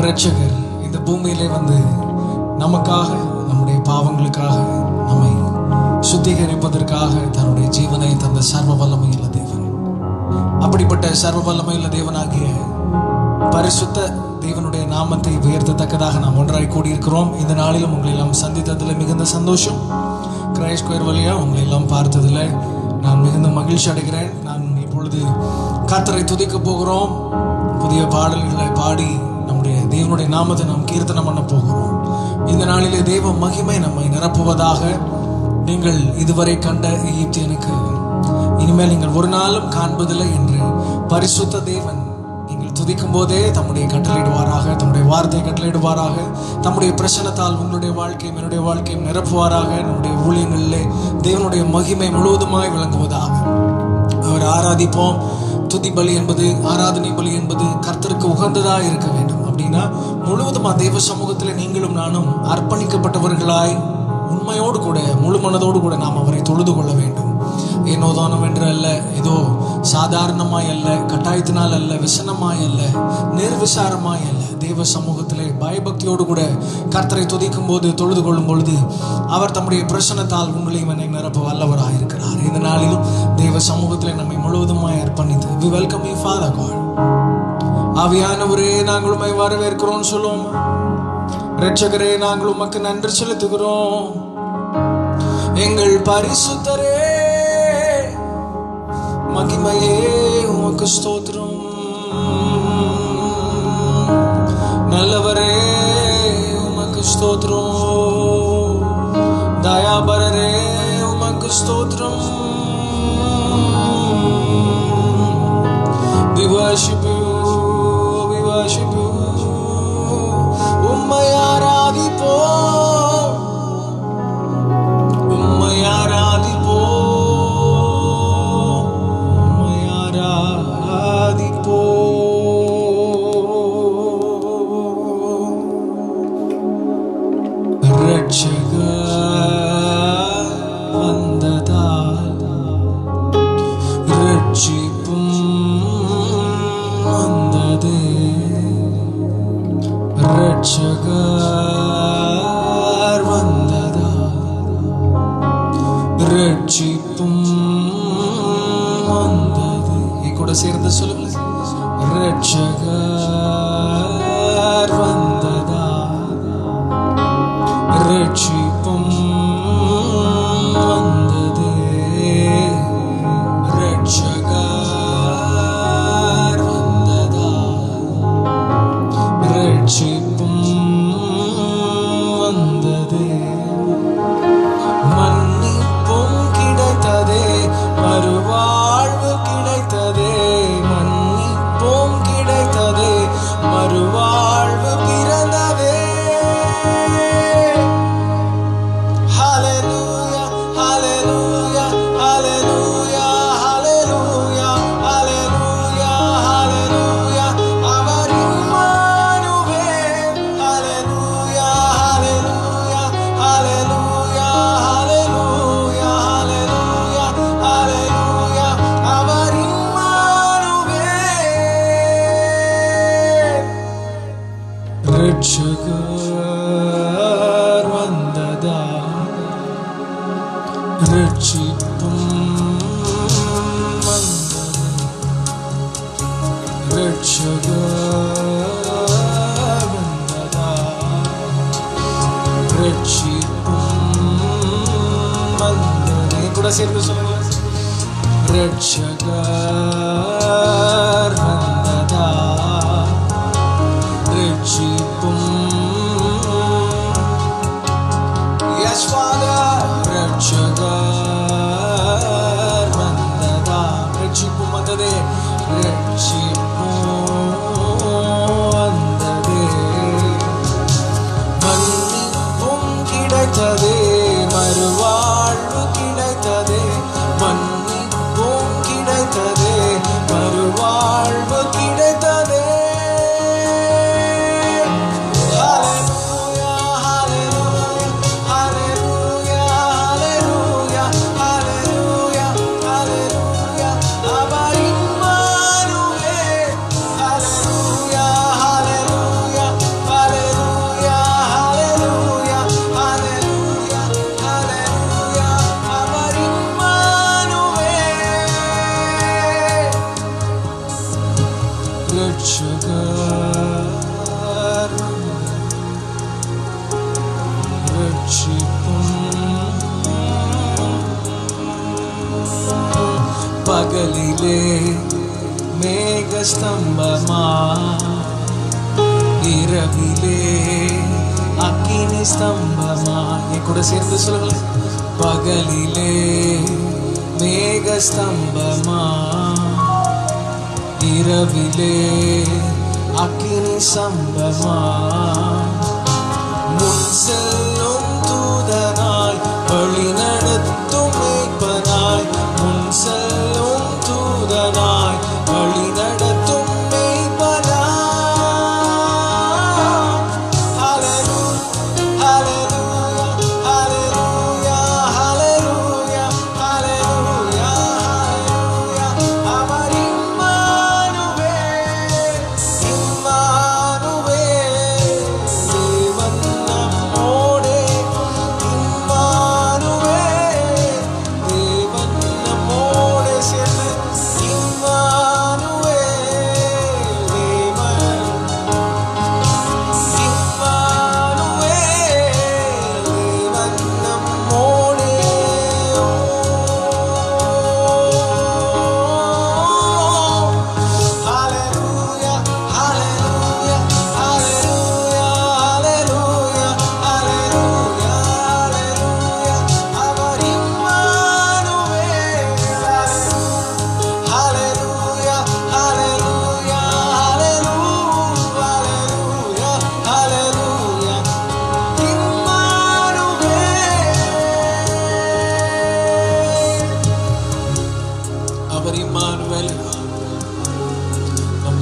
இரட்சகர் இந்த பூமியிலே வந்து நமக்காக, நம்முடைய பாவங்களுக்காக, நம்மை சுத்திகரிப்பதற்காக தன்னுடைய ஜீவனை தந்த சர்வ வல்லமையுள்ள தேவன். அப்படிப்பட்ட சர்வ வல்லமையுள்ள தேவனாகிய பரிசுத்த தேவனுடைய நாமத்தை உயர்த்தத்தக்கதாக நாம் ஒன்றாய் கூடியிருக்கிறோம். இந்த நாளிலும் உங்களை எல்லாம் சந்தித்ததில் மிகுந்த சந்தோஷம். கிரைஸ்ட் ஸ்கொயர் வழியா உங்களை எல்லாம் பார்த்ததில் நான் மிகுந்த மகிழ்ச்சி அடைகிறேன். நான் இப்பொழுது கர்த்தரை துதிக்க போகிறோம். புதிய பாடல்களை பாடி நம்முடைய தேவனுடைய நாமத்தை நாம் கீர்த்தனம் பண்ண போகிறோம். இந்த நாளிலே தேவ மகிமை நம்மை நிரப்புவதாக. நீங்கள் இதுவரை கண்ட எகிப்தியனுக்கு இனிமேல் நீங்கள் ஒரு நாளும் காண்பதில்லை என்று பரிசுத்த தேவன் நீங்கள் துதிக்கும் போதே தம்முடைய கட்டளையிடுவாராக, தம்முடைய வார்த்தையை கட்டளையிடுவாராக. தம்முடைய பிரசன்னத்தால் உங்களுடைய வாழ்க்கையும் என்னுடைய வாழ்க்கையும் நிரப்புவாராக. நம்முடைய ஊழியங்களிலே தேவனுடைய மகிமை முழுவதுமாய் விளங்குவதாக. அவர் ஆராதிப்போம். துதி பலி என்பது, ஆராதனை பலி என்பது கர்த்தருக்கு உகந்ததாக இருக்க வேண்டும். அப்படின்னா முழுவதுமா தெய்வ சமூகத்தில் நீங்களும் நானும் அர்ப்பணிக்கப்பட்டவர்களாய் உண்மையோடு கூட முழு மனதோடு கூட நாம் அவரை தொழுது கொள்ள வேண்டும். ஏனோ தானம் என்று அல்ல, ஏதோ சாதாரணமாய் அல்ல, கட்டாயத்தினால் அல்ல, விசனமாய் அல்ல, நிர்விசாரமாய் அல்ல. தேவ சமூகத்திலே பயபக்தியோடு கூட கர்த்தரை துதிக்கும் போது, தொழுது கொள்ளும் பொழுது அவர் தம்முடைய பிரசன்னத்தால் உங்களையும் என்னை நிரப்ப வல்லவராக இருக்கிறார். இந்த நாளிலும் தேவ சமூகத்திலே நம்மை முழுவதுமாய் அர்ப்பணித்து we welcome you Father God. ஆவியானவரே, நாங்கள் உம்மை வரவேற்கிறோம் சொல்லுவோம். இரட்சகரே, நாங்கள் உமக்கு நன்றி செலுத்துகிறோம். எங்கள் பரிசுத்தரே, மகிமையே உமக்கு ஸ்தோத்திரம். நல்லவரே உமக்கு ஸ்தோத்திரம். தயாபரரே உமக்கு ஸ்தோத்திரம். We worship you, we worship you. உம்மை ஆராதிப்போம், உம்மை ஆராதிப்போம், உம்மை ஆராதிப்போம். இரட்சகர் வந்ததால் இரட்சிப்பும் வந்தது. இரட்சகர் வந்ததால் இரட்சிப்பும் வந்தது. என் கூட சேர்ந்து சொல்லுங்க. இரட்சகர் வந்ததால் இரட்சிப்பும் வந்தது. இரட்சகர் வந்ததால் இரட்சிப்பும் வந்தது. மன்னிப்பும் கிடைத்ததே, மறுவாழ்வு கிடைத்ததே. மன்னிப்பும் கிடைத்ததே, மறுவாழ்வு பிறந்ததே. ஹல்லேலூயா, ஹல்லேலூயா, ஹல்லேலூயா, ஹல்லேலூயா, ஹல்லேலூயா, ஹல்லேலூயா. அவர் இம்மானுவேல். ஹல்லேலூயா, ஹல்லேலூயா, ஹல்லேலூயா, ஹல்லேலூயா, ஹல்லேலூயா, ஹல்லேலூயா. அவர் இம்மானுவேல். இரட்சகர் வந்ததா, இரட்சிப்பும் வந்தது. இரட்சகர் வந்ததா, இரட்சிப்பும் வந்தது. கூட சேர்ந்து சொல்லுங்க. இரட்சகர் வந்ததா, இரட்சிப்பும். Yes Father. இரட்சகர் வந்ததா, இரட்சிப்பும் வந்ததே. இரட்சிப்பும் வந்ததே. மன்னிப்பும் கிடைத்ததே, மறுவாழ்வு கிடைத்ததே. மன்னிப்பும் கிடைத்ததே, ரட்சகர் ரட்சிப்பும் பகலிலே மேகஸ்தம்பமா இரவிலே அக்கினி ஸ்தம்பமா. என் கூட சேர்ந்து சொல்லுங்கள். பகலிலே மேகஸ்தம்பமா இரவிலே அக்கினி ஸ்தம்பமா. முன் செல்லும் தூதனாய் வழி நடத்தும் மேய்ப்பனாய். முன் செல்லும் தூதனாய் வழி நடத்தும் மேய்ப்பனாய்.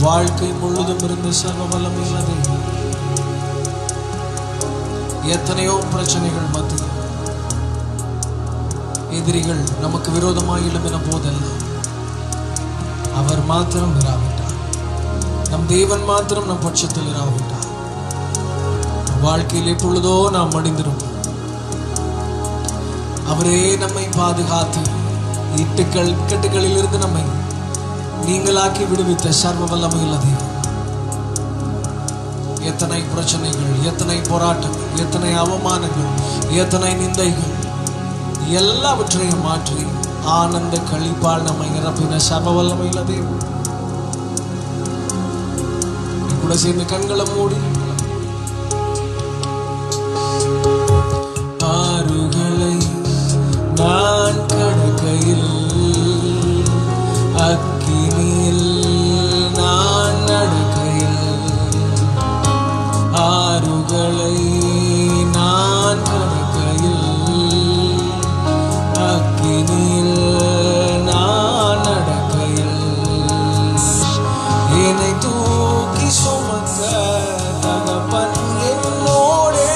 வாழ்க்கை முழுதும் இருந்து சர்வ வல்லமையுள்ள தேவன். எத்தனையோ பிரச்சனைகள் மத்தியில் எதிரிகள் நமக்கு விரோதமாக எழும்பின போதெல்லாம் அவர் மாத்திரம் இராவிட்டார். நம் தேவன் மாத்திரம் நம் பட்சத்தில் இராவிட்டார். வாழ்க்கையில் எப்பொழுதோ நாம் மடிந்திருப்போம். அவரே நம்மை பாதுகாத்து இக்கட்டுகளில் இருந்து நம்மை நீங்களாக்கி விடுவித்த சர்வ வல்லமையுள்ள தேவன். எத்தனை பிரச்சனைகள், எத்தனை போராட்டங்கள், எத்தனை அவமானங்கள், எத்தனை நிந்தைகள் எல்லாவற்றையும் மாற்றி ஆனந்த களிப்பால் நம்மை நிரப்பின சர்வ வல்லமையுள்ள தேவன். கூட சேர்ந்து கண்களை மூடி ஆறுகளை நான் கடக்கையில் அக்கினியில் நான் நடக்கையில். ஆறுகளை நான் கடக்கையில் அக்கினியில் நான் நடக்கையில். என்னை தூக்கி சுமக்க தகப்பன் என்னோடே.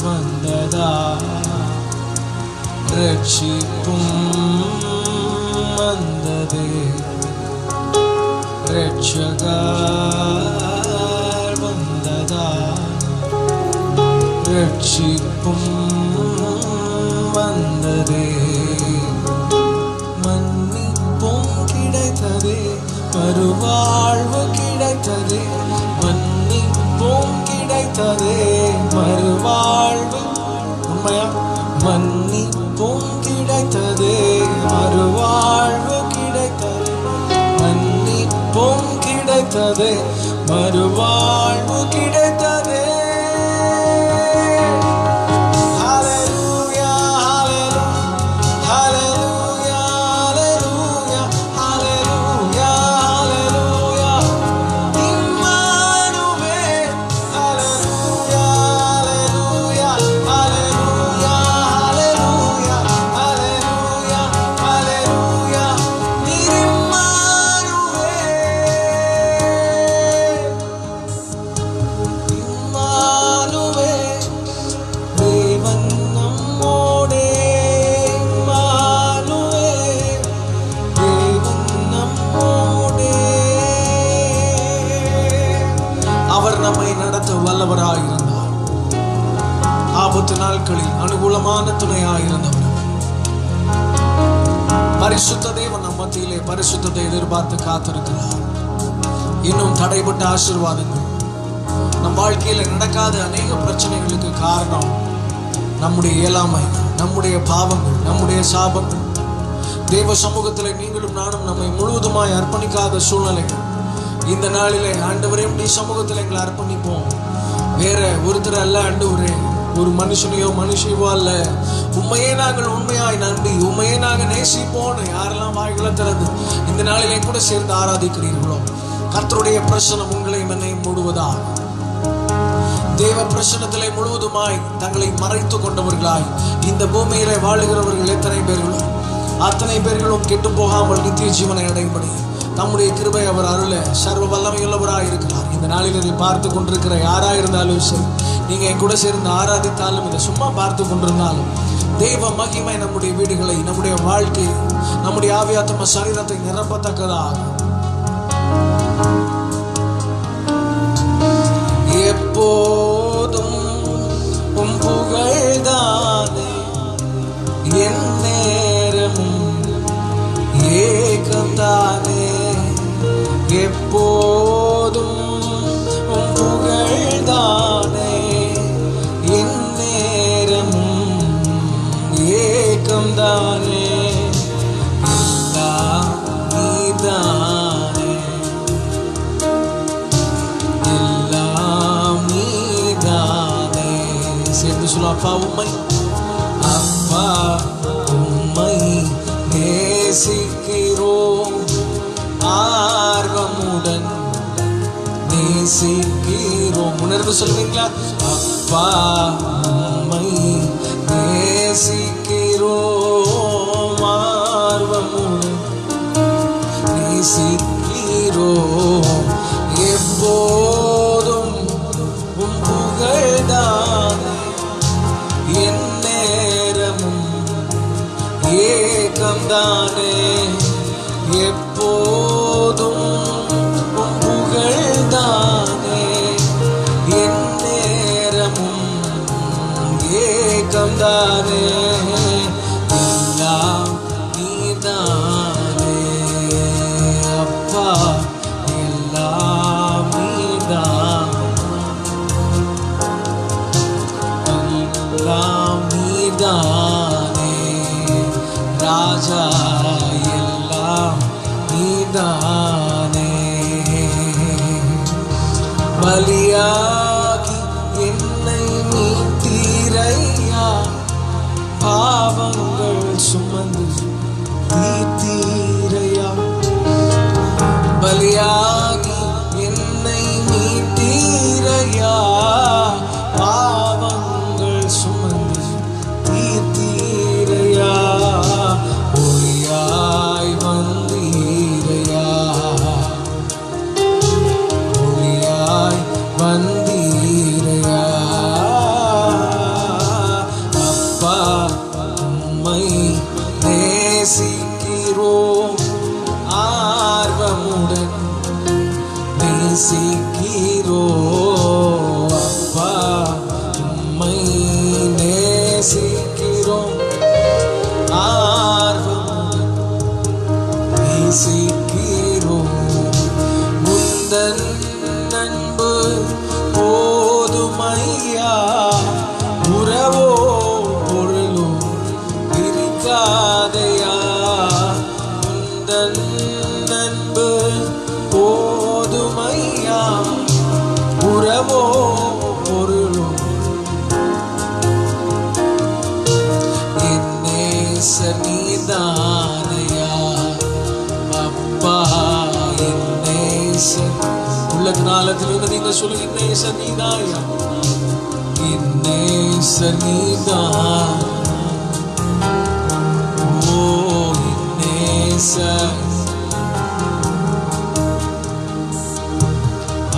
வந்ததா ரட்சிப்பும் வந்ததே. ரட்சகர் வந்ததா ரட்சிப்பும் வந்ததே. மன்னிப்பும் கிடைத்ததே, மறுவாழ்வு கிடைத்ததே. மன்னிப்பும் கிடைத்ததே, மறுவாழ்வு உண்மையா? மன்னிப்பும் கிடைத்தது, மறுவாழ்வு கிடைத்தது, மன்னிப்பும் கிடைத்தது, மறுவாழ்வு கிடைத்தது. நம்மை நடத்த வல்லவராயிருந்தார். ஆபத்து நாட்களில் அனுகூலமான துணையாயிருந்தவர். பரிசுத்த தேவன் நம் மத்தியிலே பரிசுத்தத்தை எதிர்பார்த்து காத்திருக்கிறார். இன்னும் தடைப்பட்ட ஆசீர்வாதங்கள் நம் வாழ்க்கையில நடக்காத அநேக பிரச்சனைகளுக்கு காரணம் நம்முடைய இயலாமை, நம்முடைய பாவங்கள், நம்முடைய சாபங்கள். தேவ சமூகத்தில் நீங்களும் நானும் நம்மை முழுவதுமாய் அர்ப்பணிக்காத சூழ்நிலைகள். இந்த நாளிலே ஆண்டவரே உம்முடைய சமூகத்தில் எங்களை அர்ப்பணிப்போம். வேற ஒருத்தர் அல்ல ஆண்டவரே, ஒரு மனுஷனையோ மனுஷியோ அல்ல, உண்மையே நாங்கள் உண்மையாய் நம்பி உண்மையே நாங்கள் நேசிப்போம். யாரெல்லாம் வாய்களை திறந்து இந்த நாளிலே கூட சேர்ந்து ஆராதிக்கிறீர்களோ, கர்த்தருடைய பிரசனம் உங்களையும் என்னையும் மூடுவதா. தேவ பிரசனத்திலே முழுவதுமாய் தங்களை மறைத்து கொண்டவர்களாய் இந்த பூமியிலே வாழுகிறவர்கள் எத்தனை பேர்களோ அத்தனை பேர்களும் கெட்டு போகாமல் நித்திய ஜீவனை அடையும்படி நம்முடைய கிருபை அவர் அருள சர்வ வல்லமையுள்ளவராக இருக்கிறார். இந்த நாளில் இதை பார்த்து கொண்டிருக்கிற யாராக இருந்தாலும் சரி, நீங்க என் கூட சேர்ந்து ஆராதித்தாலும் இதை சும்மா பார்த்து கொண்டிருந்தாலும் தேவ மகிமை நம்முடைய வீடுகளை, நம்முடைய வாழ்க்கை, நம்முடைய ஆவியாத்ம சரீரத்தை நிரப்பத்தக்கதாக எப்போதும் உம் புகழ்தானே, என் நேரமும் ஏகம்தானே, எப்போதும் உம் புகழ்தானே, என் நேரமும் ஏகம்தானே, எல்லாம் நீதானே, எல்லாம் நீதானே. சேர்ந்து சொல்ல, அப்பா உம்மை, அப்பா உம்மை நேசிக்கிறோம், ஆர்வமுடன் நேசிக்கிறோம். உணர்ந்து சொல்வீங்களா? அப்பா உம்மை நேசிக்கிறோம், ஆர்வமுடன் நேசிக்கிறோம், எப்போதும் உம் புகழ்தானே, என் நேரமும் ஏகம்தானே, எப்போதும் உம் புகழ்தானே, என் நேரமும் ஏகம்தானே, எல்லாம் நீதானே அப்பா, எல்லாம் நீதானே, எல்லாம் நீதானே ராஜா, எல்லாம் நீதானே. பலியாகி என்னை மீட்டீரையா, பாவங்கள் சுமந்து தீர்த்தீரையா, பலியாகி என்னை மீட்டீரையா, பாவங்கள் சுமந்து தீர்த்தீரையா, ஒளியாய் வந்தீரையா, ஒளியாய் வந்தீரையா, அப்பா உம்மை நேசிக்கிறோம், ஆர்வமுடன் நேசிக்கிறோம், அப்பா உம்மை நேசிக்கிறோம், ஆர்வமுடன் நேசிக்கிறோம், முந்தன் அன்பு போதுமையா, உறவோ ஆழத்திலிருந்து நீங்க சொல்லுங்க, நேசர் நீதாயா, நேசர் நீதான். ஓ நேசர்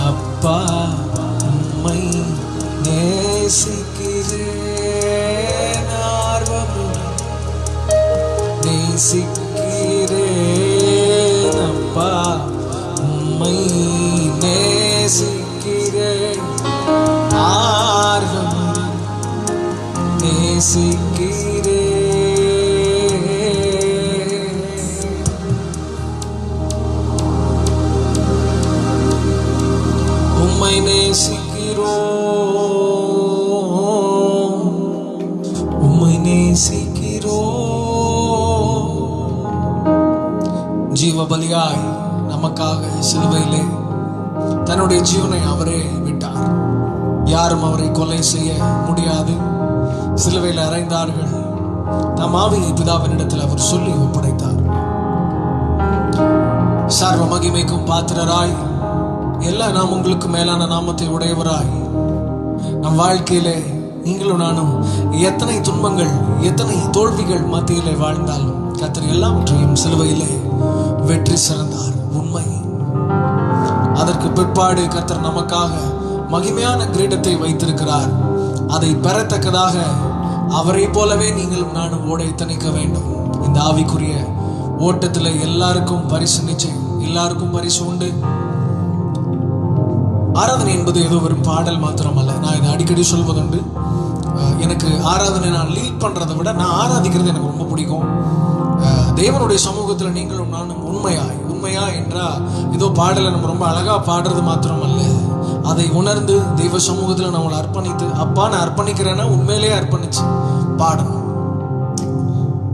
அப்பா, உம்மை நேசிக்கிறேன், ஆர்வமும் நேசிக்கிறேன். அப்பா, உம்மை நேசிக்கிறேன், ஆர்வமும் நேசிக்கிறேன். உம்மை நேசிக்கிறோம், உம்மை நேசிக்கிறோம். ஜீவ பலியாய் நமக்காக சிலுவையிலே தன்னுடைய ஜீவனை அவரே விட்டார். யாரும் அவரை கொலை செய்ய முடியாது. சிலுவையில் அறைந்தார்கள். தம் ஆவியை பிதாவினிடத்தில் அவர் சொல்லி ஒப்படைத்தார். சர்வ மகிமைக்கும் பாத்திரராய், எல்லா நாமங்களுக்கு மேலான நாமத்தை உடையவராய், நம் வாழ்க்கையிலே நீங்களும் நானும் எத்தனை துன்பங்கள், எத்தனை தோல்விகள் மத்தியிலே வாழ்ந்தாலும் கர்த்தர் எல்லாவற்றையும் சிலுவையிலே வெற்றி சிறந்தார். உண்மை. அதற்கு பிற்பாடு கர்த்தர் நமக்காக மகிமையான கிரீடத்தை வைத்திருக்கிறார். அதை பெறத்தக்கதாக அவரை போலவே நீங்களும் நானும் ஓட எத்தனைக்க வேண்டும். இந்த ஆவிக்குரிய ஓட்டத்தில் எல்லாருக்கும் பரிசு நிச்சயம், எல்லாருக்கும் பரிசு உண்டு. ஆராதனை என்பது ஏதோ ஒரு பாடல் மாத்திரமல்ல. நான் இதை அடிக்கடி சொல்வதுண்டு. எனக்கு ஆராதனை நான் லீட் பண்றதை விட நான் ஆராதிக்கிறது எனக்கு ரொம்ப பிடிக்கும். தேவனுடைய சமூகத்தில் நீங்களும் நானும் உண்மையா என்றா ஏதோ பாடலை நம்ம ரொம்ப அழகா பாடுறது மாத்திரமல்ல, அதை உணர்ந்து தெய்வ சமூகத்தில் நம்மளை அர்ப்பணித்து, அப்பா நான் அர்ப்பணிக்கிறேன்னா உண்மையிலேயே அர்ப்பணிச்சு பாடணும்.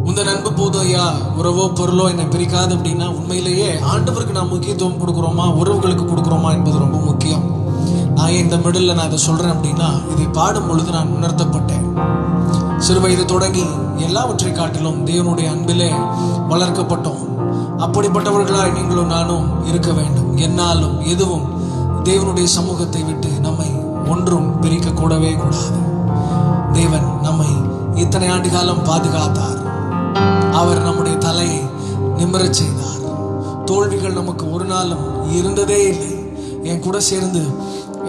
உந்த நண்பு போதும் ஐயா, உறவோ பொருளோ என்னை பிரிக்காது அப்படின்னா உண்மையிலேயே ஆண்டவருக்கு நான் முக்கியத்துவம் கொடுக்குறோமா, உறவுகளுக்கு கொடுக்குறோமா என்பது ரொம்ப முக்கியம். நான் இந்த மிடில் நான் இதை சொல்றேன் அப்படின்னா, இதை பாடும் பொழுது நான் உணர்த்தப்பட்டேன். சிறு வயது தொடங்கி எல்லாவற்றை காட்டிலும் தேவனுடைய அன்பிலே வளர்க்கப்பட்டோம். அப்படிப்பட்டவர்களாய் நீங்களும் நானும் இருக்க வேண்டும். என்னாலும் எதுவும் தேவனுடைய சமூகத்தை விட்டு நம்மை ஒன்றும் பிரிக்க கூடவே கூடாது. தேவன் நம்மை இத்தனை ஆண்டு காலம் பாதுகாத்தார். அவர் நம்முடைய தலையை நிமிரச் செய்தார். தோல்விகள் நமக்கு ஒரு நாளும் இருந்ததே இல்லை. என் கூட சேர்ந்து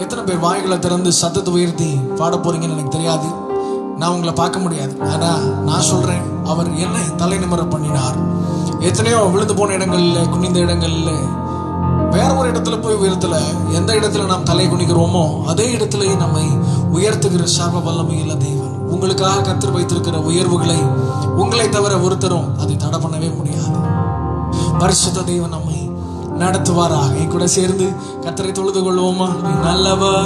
எத்தனை பேர் வாய்களை திறந்து சத்தத்தை உயர்த்தி பாட போறீங்கன்னு எனக்கு தெரியாது, நான் உங்களை பார்க்க முடியாது. ஆனா நான் சொல்றேன், அவர் என்னை தலை நிமிர பண்ணினார். எத்தனையோ விழுந்து போன இடங்கள்ல, குனிந்த இடங்கள்ல, வேற ஒரு இடத்துல போய் உயர்த்தல. எந்த இடத்துல நாம் தலை குனிக்கிறோமோ அதே இடத்திலேயே நம்மை உயர்த்துகிற சர்வ வல்லமையுள்ள தேவன். உங்களுக்காக கர்த்தர் வைத்திருக்கிற உயர்வுகளை உங்களை தவிர ஒருத்தரும் அதை தடை பண்ணவே முடியாது. பரிசுத்த தேவன் நம்மை நடத்துவாராக. என் கூட சேர்ந்து கர்த்தரை தொழுது கொள்வோமா? நல்லவர்,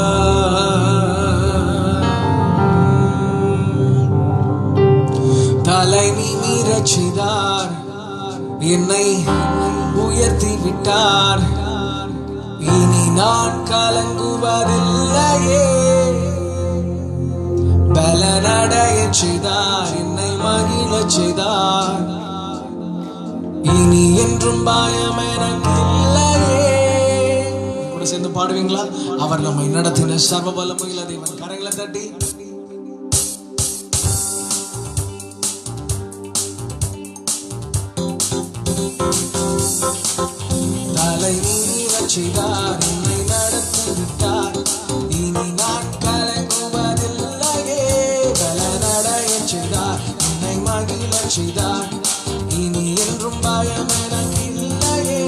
தலை நிமிரச் செய்தார், என்னை உயர்த்தி விட்டார். இனி நான் கலங்குவதில்லையே. பலனடைய செய்தார், என்னை மகிழச் செய்தார். இனி என்றும் பயம் எனக்கு இல்லையே. கூட சேர்ந்து பாடுவீங்களா? அவர் நம்மை நடத்தின சர்வ வல்லமையுள்ள தேவன். கரங்களை தட்டி தலை நிமிரச் செய்தார், என்னை நடத்தி விட்டார். இனி நான் கலங்குவதில்லையே. பலனடைய செய்தார், என்னை மகிழச் செய்தார். இனி என்றும் பயம் எனக்கு இல்லையே.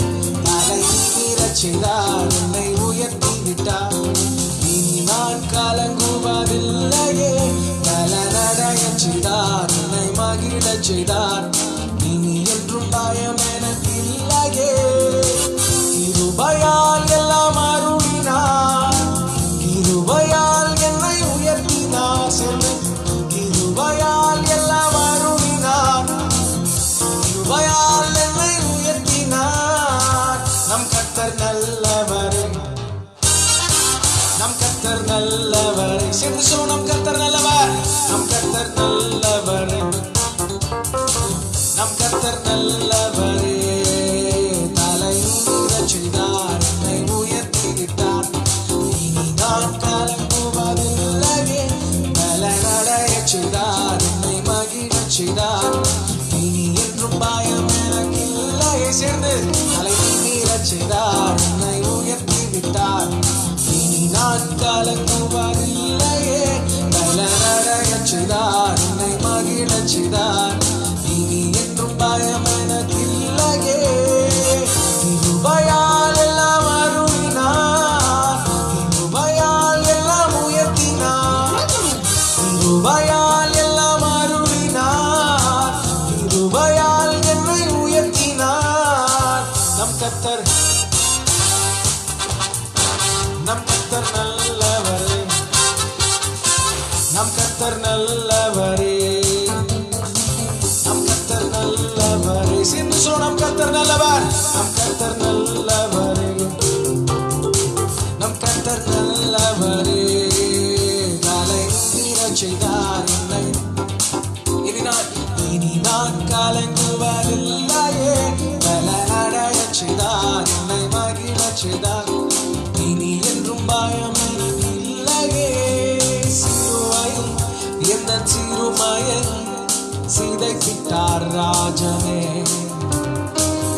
தலை நிமிரச் செய்தார், என்னை உயர்த்தி விட்டார். இனி நான் கலங்குவதில்லையே. பலனடைய செய்தார், என்னை மகிழச் செய்தார். இனி என்றும் பயம் எனக்கு இல்லையே. கிருபையால் எல்லாம் அருளினார், கிருபையால் என்னை உயர்த்தினார். சொல்லு, கிருபையால் எல்லாம் அருளினார், கிருபையால் என்னை உயர்த்தினார். நம் கர்த்தர் நல்லவரே, நம் கர்த்தர் நல்லவரே. சேர்ந்து சொல்லு, நம் கர்த்தர் நல்லவர், நம் கர்த்தர் நல்லவரே, நம் கர்த்தர் நல்லவரே. செய்தார், என்னை மகிழச் செய்தார். இனி என்றும் பயம் எனக்கில்லையே. சேர்ந்து அலை மீறச் செய்தார், என்னை உயர்த்தி விட்டார். இனி நான் கலங்குவதில்லையே. பலனடையச் செய்தார், என்னை மகிழச் செய்தார். இனி என்றும் பயம் எனக்கில்லையே. கிருபையால் எல்லாம் அருளினார், கிருபையால் எல்லாம் உயர்த்தினார். கிருபையால் எல்லாம் அருளினார், கிருபையால் என்னை உயர்த்தினார். நம் கர்த்தர் நல்லவரே, நம் கர்த்தர் நல்லவரே, நம் கர்த்தர் நல்லவரே. சேர்ந்து சொல்ல, நம் கர்த்தர் நல்லவர், நம் கர்த்தர் நல்லவரே, நம் கர்த்தர் நல்லவரே. தலை மீறச் செய்தார், என்னை இனி நான் கலங்குவதில்லையே. பலனடையச் செய்தார், என்னை மகிழச் செய்தார். இனி என்றும் பயம் இல்லையே. சிலுவையில் எந்த சிறுமையை சிதைத்திட்டார் ராஜனே.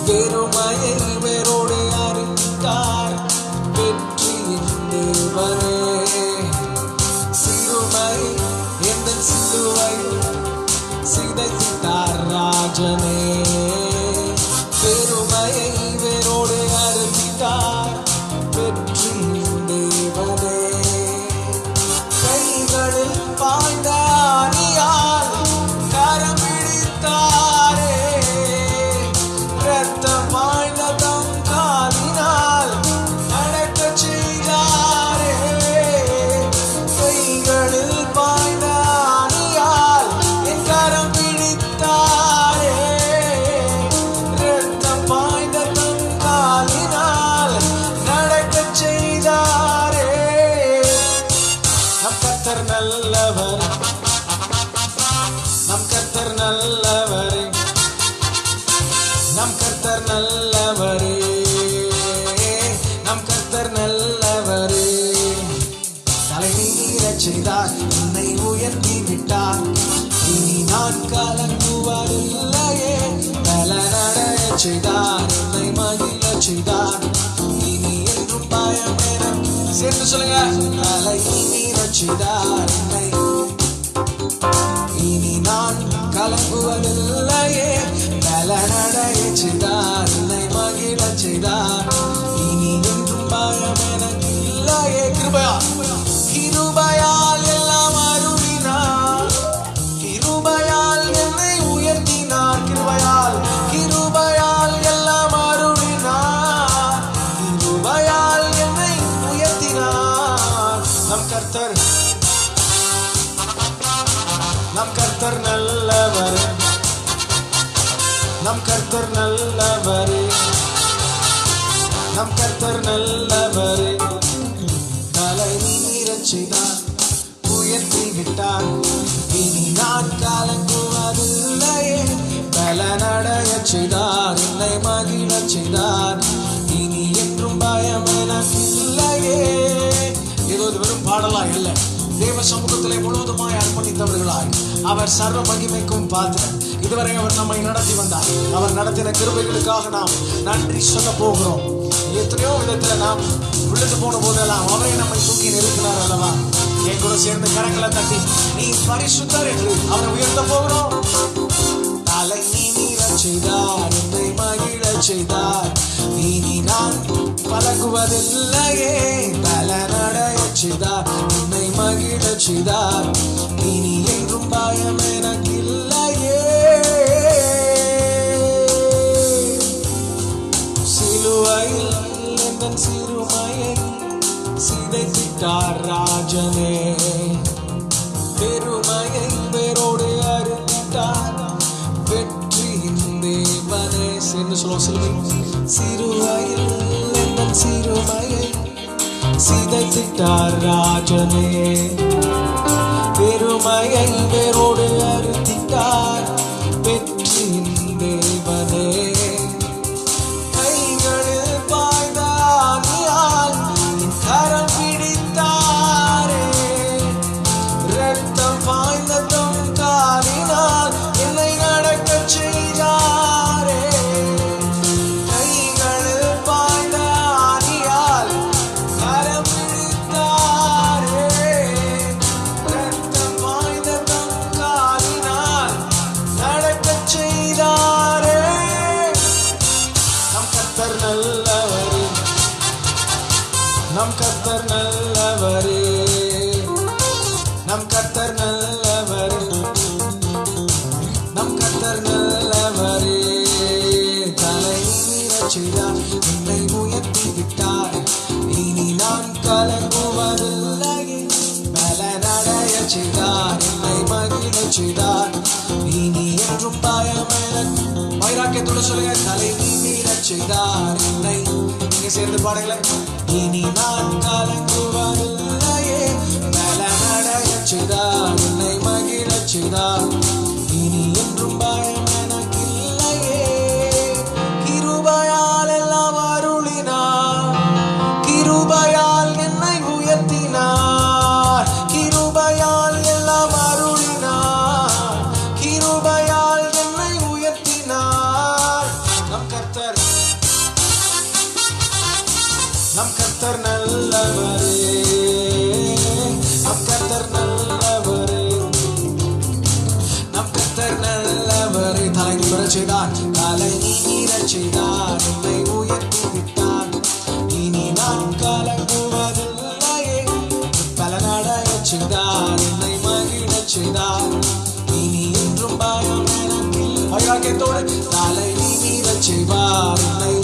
வெறுமையை வேரோடு அறுத்தார் வெற்றியின் தேவனே. சிறுமை எந்த சிலுவையில் சிதைத்திட்டார் ராஜனே. பெருமையை வேரோடு அறுத்திட்டார் வெற்றியின் தேவனே. கைகளில் பாய்ந்த அணியால் கரம் பிடித்தாரே. இரத்தம் பாய்ந்த தம் காலினால் நடக்கச் செய்தாரே. கைகளில் பாய்ந்த அணியால் என் கரம் பிடித்தாரே. இரத்தம் பாய்ந்த தம் காலினால் நடக்கச் செய்தாரே. நம் கர்த்தர் நல்லவர், நம் கர்த்தர் நல்லவரே, நம் கர்த்தர் நல்லவரே, நம் கர்த்தர் நல்லவரே. தலை மீறச் செய்தார், என்னை உயர்த்தி விட்டார். இனி நான் கலங்குவதில்லையே. பலனடையச் செய்தார், என்னை மகிழச் செய்தார். இனி என்றும் பயம் எனக்கு. சேர்ந்து சொல்லுங்க. தலை மீறச் செய்தார், என்னை இனி நான் கலங்குவதில்லையே. பலனடையச் செய்தார், என்னை மகிழச் செய்தார். இனி என்றும் பயம் எனக்கில்லையே. கிருபையால் எல்லாம் அருளினார், கிருபையால் என்னை உயர்த்தினார். கிருபையால் எல்லாம் அருளினார், கிருபையால் என்னை உயர்த்தினார். நம் கர்த்தர் நல்லவரே, நம் கர்த்தர் நல்லவரே, நம் கர்த்தர் நல்லவரே. தலை மீறச் செய்தார், உயர்த்தி விட்டார். இனி நான் கலங்குவதில்லையே. பலனடையச் செய்தார், என்னை மகிழச் செய்தார். இனி என்றும் பயம் எனக்கில்லையே. ஏதோ இது வெறும் பாடலாய் அல்ல, தேவ சமூகத்திலே முழுவதுமாய் அர்ப்பணித்தவர்களாய் அவர் சர்வ மகிமைக்கும் பாத்திரர். இதுவரை அவர் நம்மை நடத்தி வந்தார். அவர் நடத்தின கிருபைகளுக்காக நாம் நன்றி சொல்ல போகிறோம். எத்தனையோ விதத்துல நாம் விழுந்து போன போதெல்லாம் அவரை நம்மை தூக்கி நிறுத்தினார் அல்லவா. என் கூட சேர்ந்து கரங்களை தட்டி நீ பரிசுத்தர் என்று அவரை உயர்த்த போகிறோம். தலை மீறச் செய்தார், என்னை மகிழச் செய்தார். இனி நான் கலங்குவதில்லையே. பலனடையச் செய்தார், என்னை மகிழச் செய்தார். இனி என்றும் பயம் எனக்கில்லையே. சிலுவையில் எந்தன் சிறுமையை சிதைத்திட்டார் ராஜனே. பெருமையை வேரோடு அறுத்திட்டார் வெற்றியின் தேவனே. சேர்ந்து சொல்லுவோம். சிலுவையில் எந்தன் சிறுமையை சிதைத்திட்டார் ராஜனே. பெருமையை வேரோடு அறுத்திட்டார் வெற்றியின் தேவனே. கைகளில் பாய்ந்த அணியால் என் கரம் பிடித்தாரே. இரத்தம் பாய்ந்த கூட சொல்லுங்க. தலை நிமிரச் செய்தார் என்னை. நீங்க சேர்ந்து பாடுங்களேன். இனி நான் கலங்குவதில்லையே. பலனடையச் செய்தார் என்னை, மகிழச் செய்தார். இனி என்றும் பயம் எனக்கில்லையே. கிருபையால் எல்லாம் அருளினார், கிருபையால் என்னை உயர்த்தினார். கிருபையால் எல்லாம் அருளினார், கிருபையால் என்னை உயர்த்தினார். நம் கர்த்தர் நல்லவரே, நம் கர்த்தர் நல்லவரே, நம் கர்த்தர் நல்லவரே. தலை நிமிரச் செய்தார், தலை நிமிரச் செய்தார், என்னை உயர்த்தி விட்டார். இனி நான் கலங்குவதில்லையே. பலனடையச் செய்தார், என்னை மகிழச் செய்தார். இனி என்றும் பயம் எனக்கில்லை. வைராக்கியத்தோடு தலை நிமிரச் செய்வார் என்னை.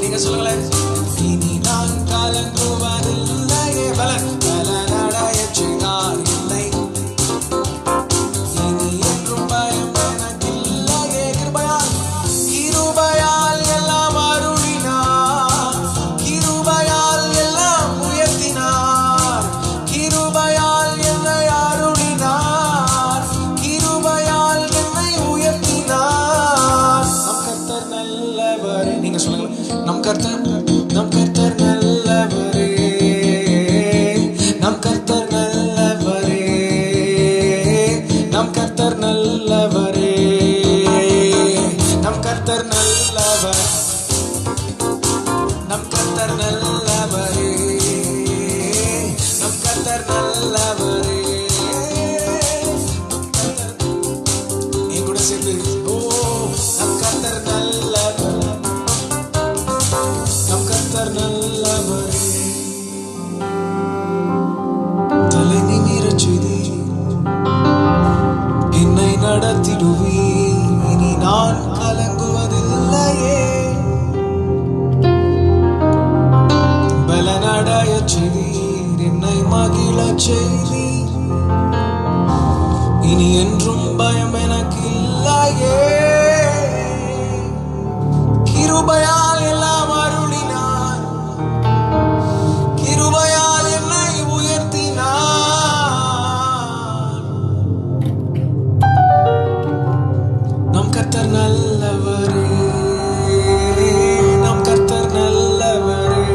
நீங்க சொல்லுங்களேன். இனி நான் கலங்குவதில்லையே. பலனடையச் செய்தார் என்னை. இனி என்றும் பயம் எனக்கில்லையே. கிருபையால், கிருபையால் எல்லாம் அருளினார், கிருபையால் எல்லாம் உயர்த்தினார். கிருபையால் என்னை அருளினார், கிருபையால் என்னை உயர்த்தினார். நம் கர்த்தர் நல்லவரே. நீங்க சொல்லுங்க. நம் கர்த்தர் நல்லவரே, நம் கர்த்தர் நல்லவரே, நம் கர்த்தர் நல்லவரே, நம் கர்த்தர் நல்லவர், நம் கர்த்தர் நல்லவரே, நம் கர்த்தர் நல்லவரே. என் கூட சேர்ந்து ஓ நம் கர்த்தர் நல்லவர், நம் கர்த்தர் நல்லவரே. தலை நிமிரச் செய்தீர், என்னை நடத்திடுவீர். இனி நான் கலங்குவதில்லையே. பலனடையச் செய்தீர், என்னை மகிழச் செய்தீர். இனி என்றும் பயம் எனக்கில்லையே. கிருபையால் எல்லாம் அருளினார், கிருபையால் என்னை உயர்த்தினார். நம் கர்த்தர் நல்லவரே, நம் கர்த்தர் நல்லவரே,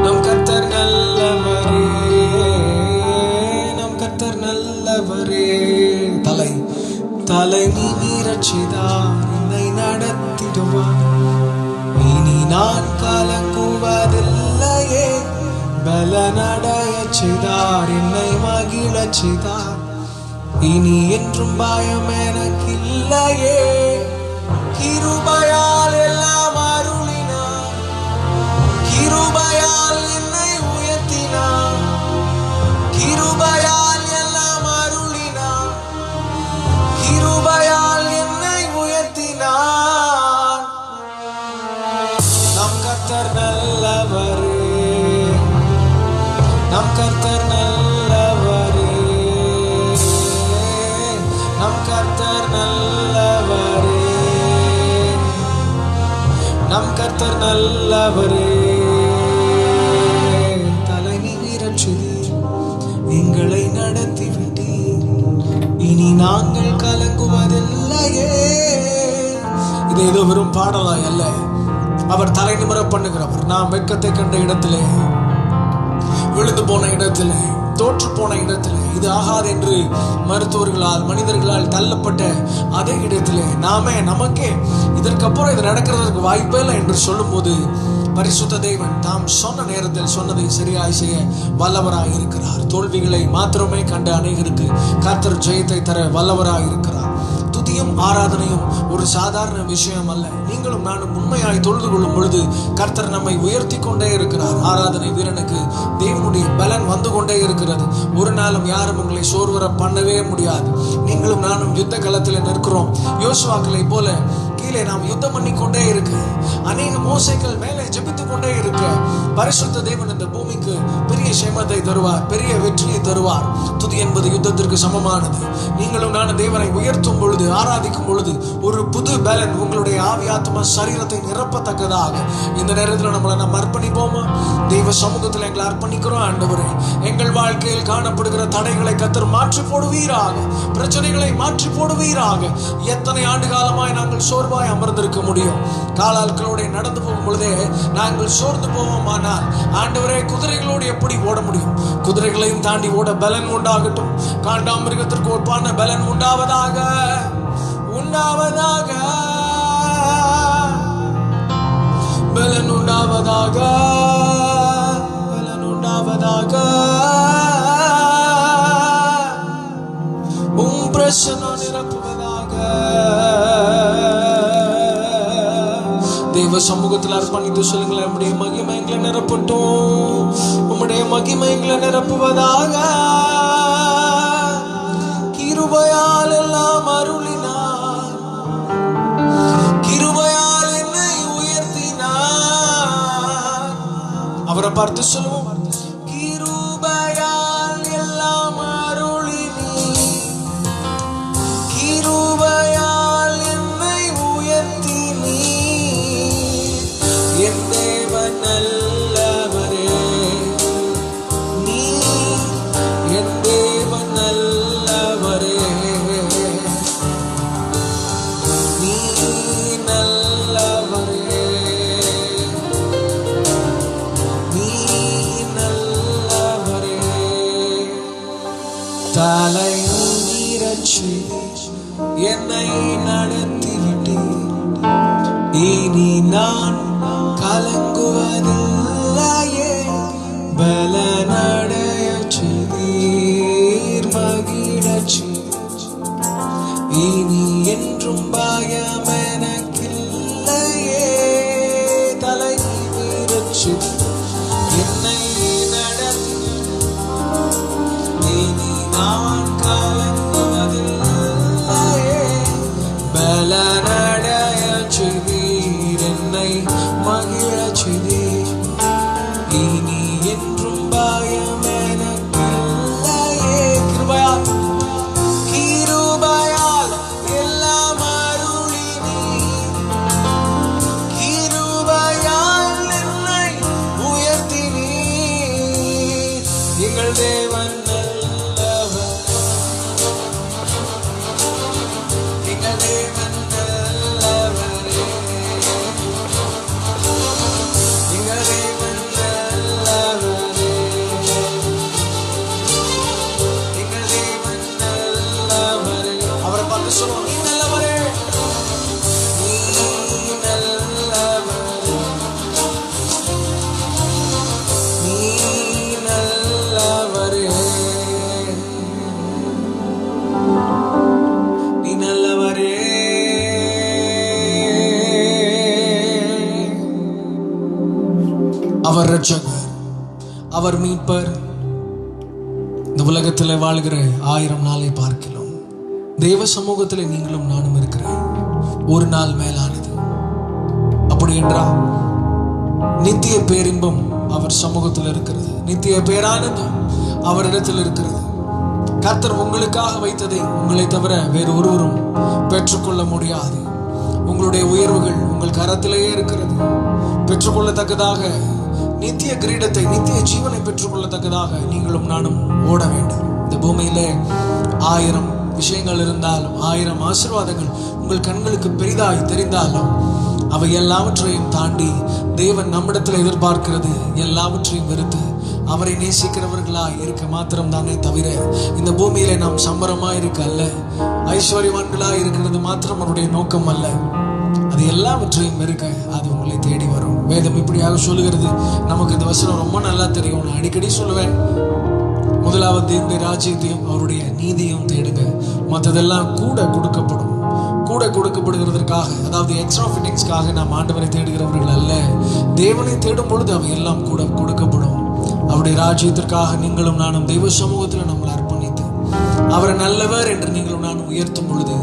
நம் கர்த்தர் நல்லவரே, நம் கர்த்தர் நல்லவரே. தலை நிமிரச் செய்தார், என்னை நடத்திடுவார். இனி நான் கலங்குவதில்லையே. பலனடையச் செய்தார், என்னை மகிழச் செய்தார். இனி என்றும் பயம் எனக்கில்லையே. கிருபையால் எல்லாம் அருளினார், கிருபையால் என்னை உயர்த்தினார். கிருபையால் எல்லாம் அருளினார், கிருபையால் என்னை உயர்த்தினார். நம் கர்த்தர் நல்லவரே, நம் கர்த்தர் நல்லவரே, நம் கர்த்தர் நல்லவரே, நம் கர்த்தர் நல்லவரே. தலை நிமிரச் செய்தீர், எங்களை நடத்தி விட்டீர். இனி நாங்கள் கலங்குவதில்லையே. இது ஏதோ வெறும் பாடலாய் அல்ல. அவர் தலை நிமிர பண்ணுகிறவர். நாம் வெட்கத்தை கண்ட இடத்திலே, விழுந்து போன இடத்திலே, தோற்று போன இடத்திலே, இது ஆகாது என்று மருத்துவர்களால் மனிதர்களால் தள்ளப்பட்ட அதே இடத்திலே நாமே நமக்கே இதற்கப்புறம் இது நடக்கிறதுக்கு வாய்ப்பே இல்லை என்று சொல்லும் போது பரிசுத்த தேவன் தாம் சொன்ன நேரத்தில் சொன்னதை சரியாய் செய்ய வல்லவராய் இருக்கிறார். தோல்விகளை மாத்திரமே கண்ட அநேகருக்கு கர்த்தர் ஜெயத்தை தர வல்லவராய் இருக்கிறார். துதியும் ஆராதனையும் ஒரு சாதாரண விஷயம் அல்ல. நீங்களும் நானும் உண்மையாய் தொழுது கொள்ளும் பொழுது கர்த்தர் நம்மை உயர்த்தி கொண்டே இருக்கிறார். ஆராதனை வீரனுக்கு தேவனுடைய பலன் வந்து கொண்டே இருக்கிறது. ஒரு நாளும் யாரும் உங்களை சோர்வர பண்ணவே முடியாது. நீங்களும் நானும் யுத்த களத்தில் நிற்கிறோம். யோசுவாக்களை போல கீழே நாம் யுத்தம் பண்ணி கொண்டே இருக்க, அநேக மோசைகள் மேலே ஜெபித்து கொண்டே இருக்க, பரிசுத்த தேவன் இந்த பூமிக்கு பெரிய சேமத்தை தருவார், பெரிய வெற்றியை தருவார். துதி என்பது யுத்தத்திற்கு சமமானது. நீங்களும் நான் தேவனை உயர்த்தும் பொழுது, ஆராதிக்கும் பொழுது ஒரு புது பலன் உங்களுடைய ஆவி ஆத்மா சரீரத்தை நிரப்பத்தக்கதாக இந்த நேரத்தில் நம்மளை நம்ம அர்ப்பணிப்போமா? தெய்வ சமூகத்தில் எங்களை அர்ப்பணிக்கிறோம். ஆண்டவரே, எங்கள் வாழ்க்கையில் காணப்படுகிற தடைகளை கர்த்தர் மாற்றி போடுவீராக, பிரச்சனைகளை மாற்றி போடுவீராக. எத்தனை ஆண்டு காலமாய் நாங்கள் சோர்வாய் அமர்ந்திருக்க முடியும்? காலாட்களோட நடந்து போகும் பொழுதே நாங்கள் சோர்ந்து போவோமானால் ஆண்டவரே, குதிரைகளோடு எப்படி ஓட முடியும்? குதிரைகளையும் தாண்டி ஓட பலன் உண்டாகட்டும். காண்டாமிருகத்திற்கு ஒப்பான பலன் உண்டாவதாக, உண்டாவதாக, பலன் உண்டாவதாக, பலன் உண்டாவதாக. பிரசன்னம் நிரப்புவதாக. தேவ சமூகத்தில் அர்ப்பணித்து சொல்லுங்களேன், உம்முடைய மகிமை எங்களை நிரப்பட்டும், உம்முடைய மகிமை எங்களை நிரப்புவதாக. கிருபையால் எல்லாம் அருளினார், கிருபையால் என்னை உயர்த்தினார். அவரை பார்த்து சொல்லுவோம், கிருபையால் எல்லாம் கிருபையால் என்னை உயர்த்தினீர். என் தேவன் நல்லவரே, நீர் என் தேவன் நல்லவரே, நீர் நல்லவரே, நீர் நல்லவரே. தலை நீரச்சி என்னை நடத்திவிட்டீர், இனி நான் கலங்குவதில்லையே. பலனடைய செய்தீர், மகிழச்சி, இனி என்றும் பயம் எனக்கில்லையே. தலை நீரச்சி என்னை நடத்தி, இனி நான் பலனடைய செய்தீர், என்னை மகிழச் செய்தீர், இனி என்றும் பயம் எனக்கில்லையே. கிருபையால், கிருபையால் எல்லாம் அருளினீர், கிருபையால் என்னை உயர்த்தினீர். எங்கள் தேவன் நல்லவர், எங்கள் தேவன் நல்லவரே, எங்கள் தேவன் நல்லவரே, எங்கள் தேவன் நல்லவரே. அவரை பார்த்து சொல்லுவோம், நீ நல்லவரே, நீ நல்லவரே, நீ நல்லவரே, நீ நல்லவரே. அவர் ரட்சகர், அவர் மீட்பர். இந்த உலகத்தில் வாழ்கிற 1000 நாளை பார்க்கலாம், தேவ சமூகத்தில் நீங்களும் நானும் இருக்கிறேன். ஒரு நாள் மேலானது. அப்படி என்றால் நித்திய பேரின்பம் அவர் சமூகத்தில் இருக்கிறது, நித்திய பேரானந்தம் அவரிடத்தில் இருக்கிறது. கர்த்தர் உங்களுக்காக வைத்ததை உங்களை தவிர வேறு ஒருவரும் பெற்றுக்கொள்ள முடியாது. உங்களுடைய உயர்வுகள் உங்கள் கரத்திலேயே இருக்கிறது. பெற்றுக்கொள்ளத்தக்கதாக நித்திய கிரீடத்தை, நித்திய ஜீவனை பெற்றுக்கொள்ளத்தக்கதாக நீங்களும் நானும் ஓட வேண்டும். இந்த பூமியிலே 1000 விஷயங்கள் இருந்தாலும், 1000 ஆசீர்வாதங்கள் உங்கள் கண்களுக்கு பெரிதாய் தெரிந்தாலும், அவை எல்லாவற்றையும் தாண்டி தேவன் நம்மிடத்தில் எதிர்பார்க்கிறது எல்லாவற்றையும் வெறுத்து அவரை நேசிக்கிறவர்களாய் இருக்க மாத்திரம் தானே தவிர, இந்த பூமியிலே நாம் சம்பரமாய் இருக்க அல்ல, ஐஸ்வர்யவான்களாய் இருக்கிறது மாத்திரம் அவருடைய நோக்கம் அல்ல. அது எல்லாவற்றையும் வெறுக்க அது உங்களை தேடி வரும். வேதம் இப்படியாக சொல்லுகிறது. நமக்கு இந்த வசனம் ரொம்ப நல்லா தெரியும். நான் அடிக்கடி சொல்லுவேன், முதலாவது தேவனுடைய ராஜ்யத்தையும் அவருடைய நீதியும் தேடுங்க, மற்றதெல்லாம் கூட கொடுக்கப்படும். கூட கொடுக்கப்படுகிறதற்காக, அதாவது எக்ஸ்ட்ரா ஃபிட்டிங்ஸ்க்காக நாம் ஆண்டவரை தேடுகிறவர்கள் அல்ல. தேவனை தேடும் பொழுது அவை எல்லாம் கூட கொடுக்கப்படும். அவருடைய ராஜ்யத்திற்காக நீங்களும் நானும் தெய்வ சமூகத்தில் நம்மளை அர்ப்பணித்து அவரை நல்லவர் என்று நீங்களும் நான் உயர்த்தும் பொழுது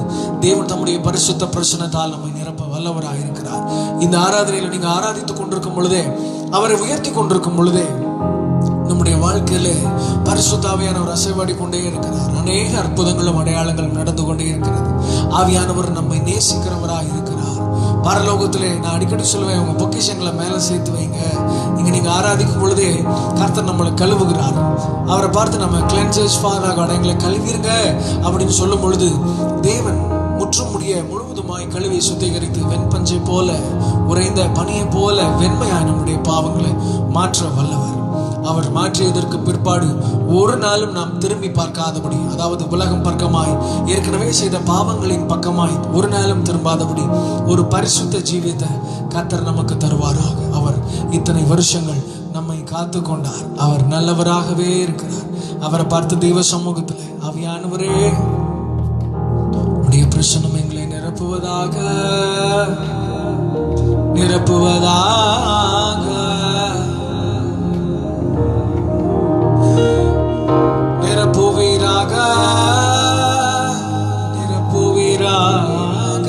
தேவன் தம்முடைய பரிசுத்த பிரசன்னத்தால் நம்மை நிரப்ப வல்லவராக இருக்கிறார். இந்த ஆராதனையில் நீங்க ஆராதித்துக் கொண்டிருக்கும் பொழுதே, அவரை உயர்த்தி கொண்டிருக்கும் பொழுதே நம்முடைய வாழ்க்கையிலே பரிசுத்த ஆவியானவர் அசைவாடி கொண்டே இருக்கிறார். அநேக அற்புதங்களும் அடையாளங்களும் நடந்து கொண்டே இருக்கிறது. ஆவியானவர் நம்மை நேசிக்கிறவராக இருக்கிறார். பரலோகத்திலே நான் அடிக்கடி சொல்லுவேன், உங்க பொக்கிஷங்களை மேல சேர்த்து வைங்க. நீங்க ஆராதிக்கும் பொழுதே கர்த்தர் நம்மளை கழுவுகிறார். அவரை பார்த்து நம்ம கிளென்சஸ் ஃபாதர் எங்களை கழுவிருங்க அப்படின்னு சொல்லும் பொழுது தேவன் முழுவதுமாய் கழுவி சுத்திகரித்து வெண்பஞ்சை போல உறைந்த பனியை போல வெண்மையாய் நம்முடைய பாவங்களை மாற்ற வல்லவர். அவர் மாற்றியதற்கு பிற்பாடு ஒரு நாளும் நாம் திரும்பி பார்க்காதபடி, அதாவது உலகம் பக்கமாய் ஏற்கனவே செய்த பாவங்களின் பக்கமாய் ஒரு நாளும் திரும்பாதபடி ஒரு பரிசுத்த ஜீவியத்தை கர்த்தர் நமக்கு தருவாராக. அவர் இத்தனை வருஷங்கள் நம்மை காத்து கொண்டார். அவர் நல்லவராகவே இருக்கிறார். அவரை பார்த்து தெய்வ சமூகத்தில், ஆவியானவரே உடைய பிரசன்னம் எங்களை நிரப்புவதாக நிரப்புவதாக நிரப்புவீராக நிரப்புவீராக.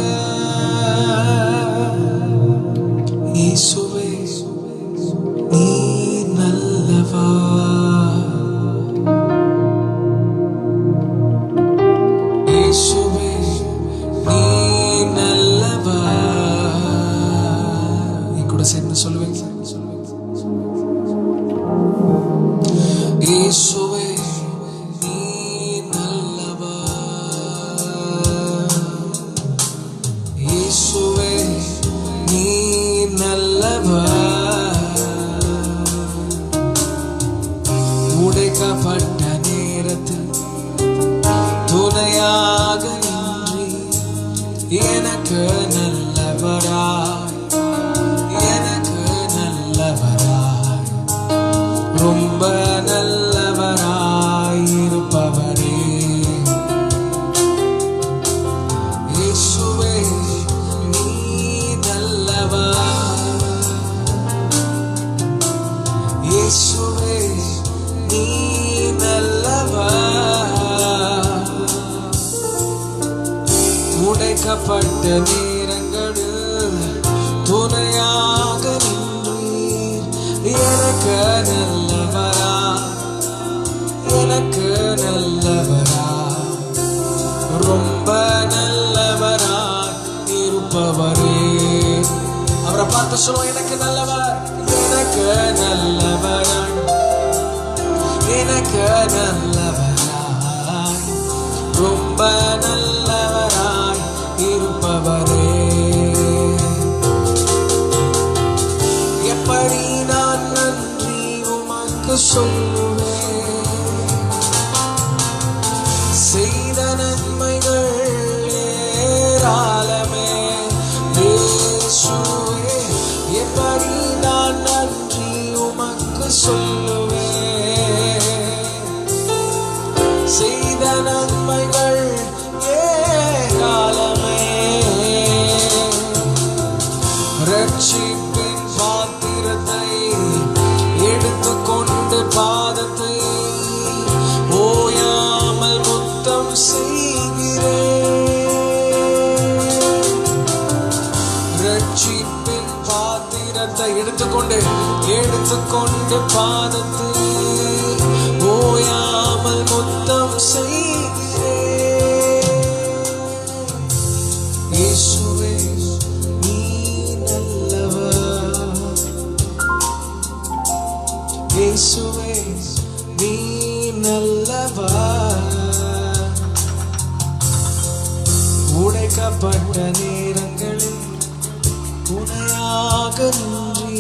இயேசுவே நீர் நல்லவர், இயேசுவே நீர் நல்லவர். நீ கூட சேர்ந்து சொல்லுவேன். இயேசுவே நீர் நல்லவர், இயேசுவே நீர் நல்லவர். உடைக்கப்பட்ட நேரத்தில் துணையாக நின்றி எனக்கு நல்லவராய், எனக்கு நல்லவராய், ரொம்ப நல்லவராய் இருப்பவரே. இயேசுவே நீர் நல்லவர், இயேசுவே நீர் நல்லவர். உடைக்கப்பட்ட நேரங்களில் துணையாக நின்றீர் எனக்கு நல்லவரா, எனக்கு நல்லவரா, ரொம்ப நல்லவராய் இருப்பவரே. அவரை பார்த்து சொல்லுவோம், எனக்கு நல்லவர், எனக்கு நல்லவராய், எனக்கு நல்லவராய், ரொம்ப நல்லவராய் இருப்பவரே. எப்படி நான் நன்றி உமக்கு சொல்லுவேன், செய்த நன்மைகள் ஏராளமே. இயேசுவே எப்படி நான் நன்றி உமக்கு சொல்லுவேன், செய்த நன்மைகள் ஏராளமே. ரட்சிப்பின் பாத்திரத்தை எடுத்துக்கொண்டு பாதத்தை ஓயாமல் முத்தம் செய்கிறேன். ரட்சிப்பின் பாத்திரத்தை எடுத்துக்கொண்டு பாதத்தை ஓயாமல் முத்தம் செய்கிறேன். இயேசுவே நீர் நல்லவர், இயேசுவே நீர் நல்லவர். உடைக்கப்பட்ட நேரங்களில் துணையாக நின்றி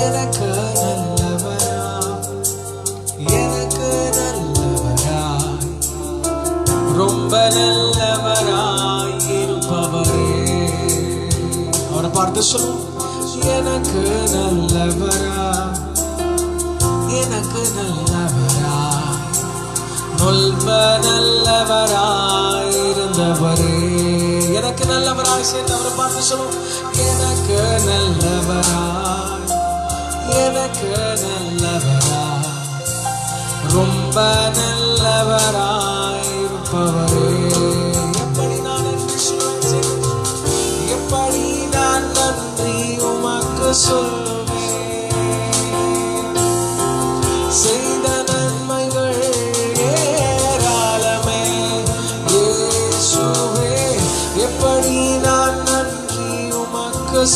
எனக்கு நல்லவரா, எனக்கு நல்லவராய், ரொம்ப நல்லவராய் இருப்பவரே. அவரை பார்த்து சொல்லுவோம், எனக்கு நல்லவரா, எனக்கு நல்லவராய், ரொம்ப நல்லவராய் இருந்தவரே. எனக்கு நல்லவராய் சேர்ந்து அவரை பார்த்து சொல்லுவோம், எனக்கு நல்லவராய், எனக்கு நல்லவராய், ரொம்ப நல்லவராய்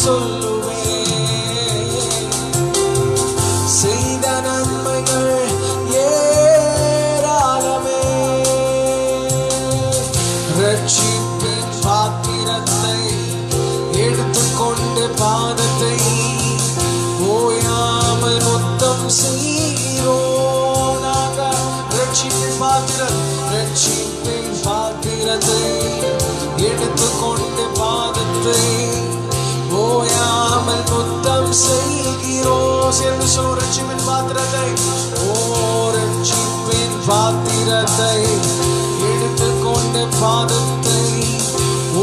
சொல்லுவேன். செய்த நன்மைகள் ஏராளமே. ரட்சிப்பின் பாத்திரத்தை எடுத்துக்கொண்டு பாதத்தை ஓயாமல் மொத்தம் செய்கிறோம். நாங்கள் ரட்சிப்பின் பாத்திரத்தை எடுத்துக்கொண்டு பாதத்தை ஓயாமல் மொத்தம் செய்கிறோம். சேர்ந்து சொல்லும் ரட்சிப்பின் பாத்திரத்தை. ஓ ரட்சிப்பின் பாத்திரத்தை எடுத்துக்கொண்டு பாதத்தை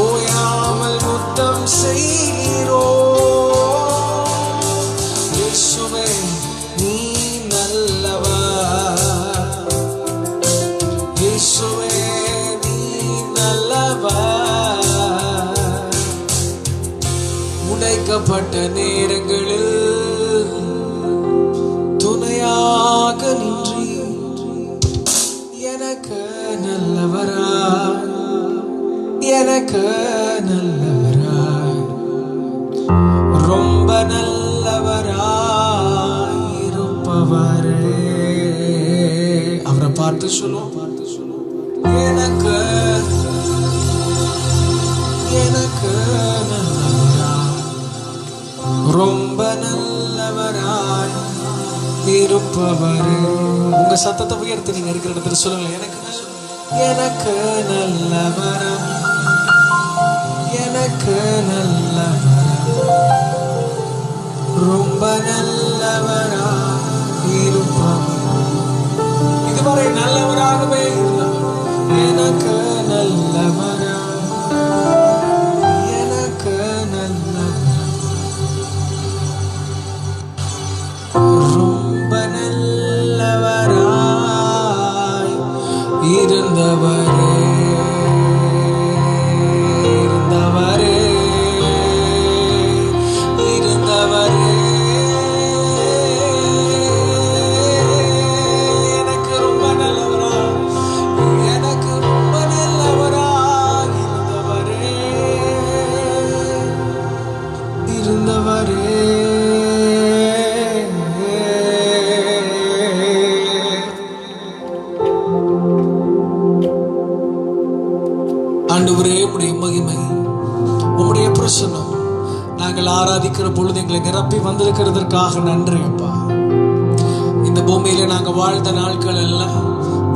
ஓயாமல் மொத்தம் செய்கிறோம். இயேசுவே நீ நல்லவர். இயேசுவே நீ நல்லவர். உடைக்கப்பட்ட நேரங்களில் துணையாக நின்றி எனக்கு நல்லவராய், எனக்கு நல்லவராய், ரொம்ப நல்லவராய் இருப்பவரே. அவரை பார்த்து சொல்லுவோம். எனக்கு எனக்கு நல்லவராய், ரொம்ப நல்லவராய் இருப்பவரே. உங்க சத்தத்தை உயர்த்தி நீங்க இருக்கிற இடத்துல சொல்லுங்க. எனக்கு நல்லவராய், எனக்கு நல்லவராய், ரொம்ப நல்லவராய் இருப்பவர். இதுவரை நல்லவராகவே இருந்தவர். எனக்கு நல்லவராய், எனக்கு நல்லவராய், ரொம்ப நல்லவராய் இருந்தவரே. ஆண்டவரே, உம்முடைய மகிமை, உம்முடைய பிரசன்னம் நாங்கள் ஆராதிக்கிற பொழுது எங்களை நிரப்பி வந்திருக்கிறதற்காக நன்றி அப்பா. இந்த பூமியில நாங்கள் வாழ்ந்த நாட்கள் எல்லாம்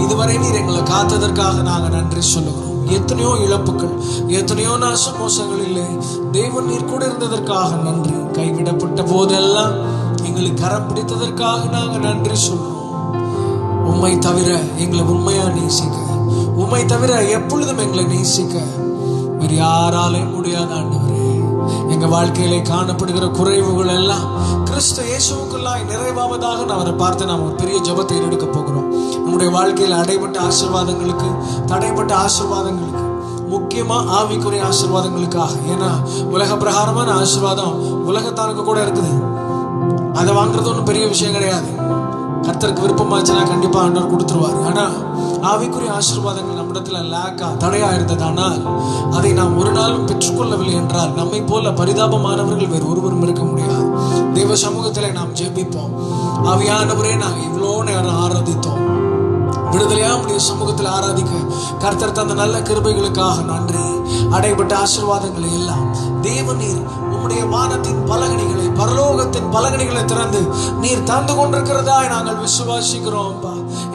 இதுவரை நீர் எங்களை காத்ததற்காக நாங்கள் நன்றி சொல்லுகிறோம். எத்தனையோ இழப்புகள், எத்தனையோ நாச மோசங்கள் இல்லை, தேவன் நீர் கூட இருந்ததற்காக நன்றி. கைவிடப்பட்ட போதெல்லாம் எங்களுக்கு கரம் பிடித்ததற்காக நாங்கள் நன்றி சொல்றோம். உம்மை தவிர எங்களை உண்மையா நேசிக்க, உம்மை தவிர எப்பொழுதும் எங்களை நேசிக்க வேறு யாராலையும் முடியாத ஆண்டவரே. எங்க வாழ்க்கையிலே காணப்படுகிற குறைவுகள் எல்லாம் கிறிஸ்து இயேசுவுக்குள்ளாய் நிறைவாவதாக நான் அவரை பார்த்து நாம் ஒரு பெரிய ஜெபத்தை எடுக்க போகிறோம். நம்முடைய வாழ்க்கையில் அடைபட்ட ஆசீர்வாதங்களுக்கு, தடைப்பட்ட ஆசீர்வாதங்களுக்கு, முக்கியமா ஆவிக்குரிய ஆசீர்வாதங்களுக்காக. ஏன்னா உலக பிரகாரமான ஆசீர்வாதம் உலகத்தானுக்கு கூட இருக்குது. அதை வாங்குறது ஒன்றும் பெரிய விஷயம் கிடையாது. கர்த்தருக்கு விருப்பமாச்சுன்னா கண்டிப்பா ஆண்டவர் கொடுத்துருவார். ஆனா ஆவிக்குரிய ஆசீர்வாதங்கள் நம்மிடத்துல லேக்கா, தடையா இருந்ததானால் அதை நாம் ஒரு நாளும் பெற்றுக்கொள்ளவில்லை என்றால் நம்மை போல பரிதாபமானவர்கள் வேறு ஒருவரும் இருக்க முடியாது. தேவ சமூகத்திலே நாம் ஜெபிப்போம். ஆவியானவரே, நாங்கள் இவ்வளோ நேரம் ஆராதித்தோம். விடுதலையா உடைய சமூகத்தில் ஆராதிக்க கர்த்தர் தந்த நல்ல கிருபைகளுக்காக நன்றி. அடைபட்ட ஆசீர்வாதங்களை எல்லாம் தேவநீர் உம்முடைய வானத்தின் பலகணிகளை, பரலோகத்தின் பலகணிகளை திறந்து நீர் தந்து கொண்டிருக்கிறதாய் நாங்கள் விசுவாசிக்கிறோம்.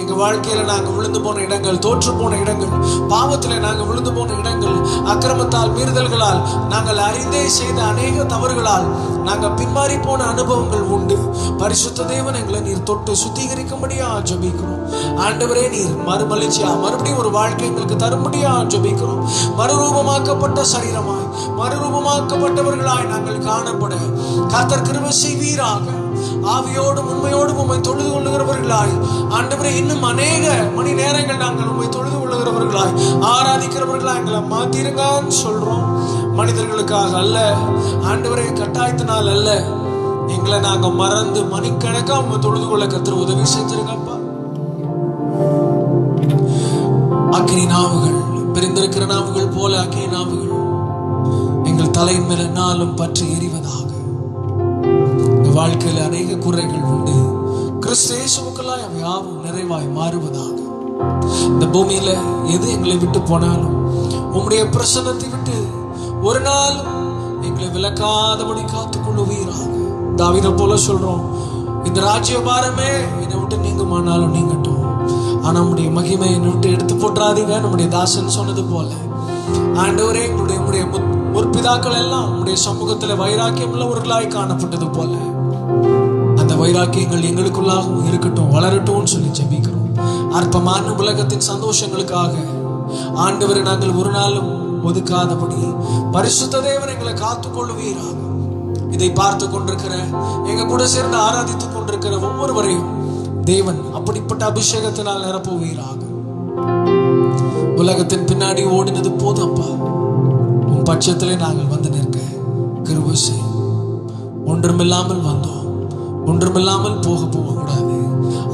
எங்க வாழ்க்கையில நாங்கள் விழுந்து போன இடங்கள், தோற்று போன இடங்கள், பாவத்தில நாங்கள் விழுந்து போன இடங்கள், அக்கிரமத்தால், மீறுதல்களால், நாங்கள் அறிந்தே செய்த அநேக தவறுகளால் நாங்கள் பின்மாறி போன அனுபவங்கள் உண்டு. பரிசுத்த தேவன் எங்களை நீர் தொட்டு சுத்திகரிக்கும்படியா ஜெபிக்கிறோம். ஆண்டவரே, நீர் மறுமலர்ச்சியா மறுபடியும் ஒரு வாழ்க்கை எங்களுக்கு தரும்படியா ஜெபிக்கிறோம். மறுரூபமாக்கப்பட்ட சரீரமாய், மறுரூபமாக்கப்பட்டவர்களாய் நாங்கள் காணப்பட கர்த்தர் கிருபை செய்வீராக. ஆவியோடும் உண்மையோடும் உம்மை தொழுது கொள்ளுகிறவர்களாய் ஆண்டவரே, இன்னும் அநேக மணி நேரங்கள் நாங்கள் உம்மை தொழுது கொள்ளுகிறவர்களாய், ஆராதிக்கிறவர்களாய் எங்களை மாத்திருங்கன்னு சொல்றோம். மனிதர்களுக்காக அல்ல ஆண்டவரே, கட்டாயத்தினால் அல்ல, எங்களை நாங்க மறந்து மணிக்கணக்கா உம்மை தொழுது கொள்ள கர்த்தர் உதவி செஞ்சிருங்கப்பா. அக்கினி நாவுகள், பிரிந்திருக்கிற நாவுகள் போல அக்கினி நாவுகள் எங்கள் தலையின் மேல நாளும் பற்றி எறிவதாக. வாழ்க்கையில் அநேக குறைகள் உண்டு. கிறிஸ்து இயேசுவுக்குள்ளாய் அவை யாவும் நிறைவாய் மாறுவதாக. இந்த பூமியில எது எங்களை விட்டு போனாலும் உம்முடைய பிரசன்னத்தை விட்டு ஒரு நாள் எங்களை விலக்காதபடி காத்துக்கொள்ளுவீராக. தாவீதை போல சொல்றோம், இந்த ராஜ்யபாரமே என்னை விட்டு நீங்குமானாலும் நீங்கட்டும், ஆனா நம்முடைய மகிமை என்னை விட்டு எடுத்து போட்டுறாதீங்க. நம்முடைய தாசன் சொன்னது போல ஆண்டவரே, எங்களுடைய முற்பிதாக்கள் எல்லாம் உங்களுடைய சமூகத்துல வைராக்கியம் உள்ளவர்களாய் காணப்பட்டது போல அந்த வைராக்கியங்கள் எங்களுக்குள்ளாகவும் இருக்கட்டும், வளரட்டும் சொல்லி ஜெபிக்கிறோம். அற்பமான உலகத்தின் சந்தோஷங்களுக்காக ஆண்டவரை நாங்கள் ஒரு நாளும் ஒதுக்காதபடி பரிசுத்த தேவன் எங்களை காத்துக்கொள்ளுவீராக. இதை பார்த்து கொண்டிருக்கிற எங்க கூட சேர்ந்து ஆராதித்துக் கொண்டிருக்கிற ஒவ்வொருவரையும் தேவன் அப்படிப்பட்ட அபிஷேகத்தினால் நிரப்புவீராக. உலகத்தின் பின்னாடி ஓடினது போதும்பா, உன் பட்சத்திலே நாங்கள் வந்து நிற்க கிருபை செய். ஒன்றுமில்லாமல் வந்தோம், ஒன்றுமில்லாமல் போகக்கூடாது.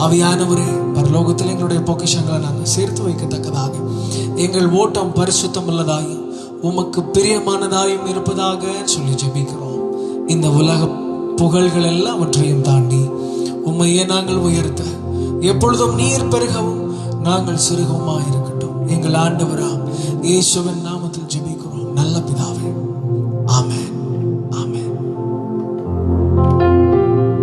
ஆவியானவரே, பரலோகத்தில் எங்களுடைய பொக்கிஷங்களை நாங்கள் சேர்த்து வைக்கத்தக்கதாக எங்கள் ஓட்டம் பரிசுத்தம் உள்ளதாயும் உமக்கு பிரியமானதாயும் இருப்பதாக சொல்லி ஜெபிக்கிறோம். இந்த உலக புகழ்கள் எல்லாவற்றையும் தாண்டி உம்மையே நாங்கள் உயர்த்த எப்பொழுதும் நீர் பெருகவும் நாங்கள் சிறுகவுமா இருக்கட்டும். எங்கள் ஆண்டவராம் இயேசுவின் நாமத்தில் ஜெபிக்கிறோம் நல்ல பிதாவே.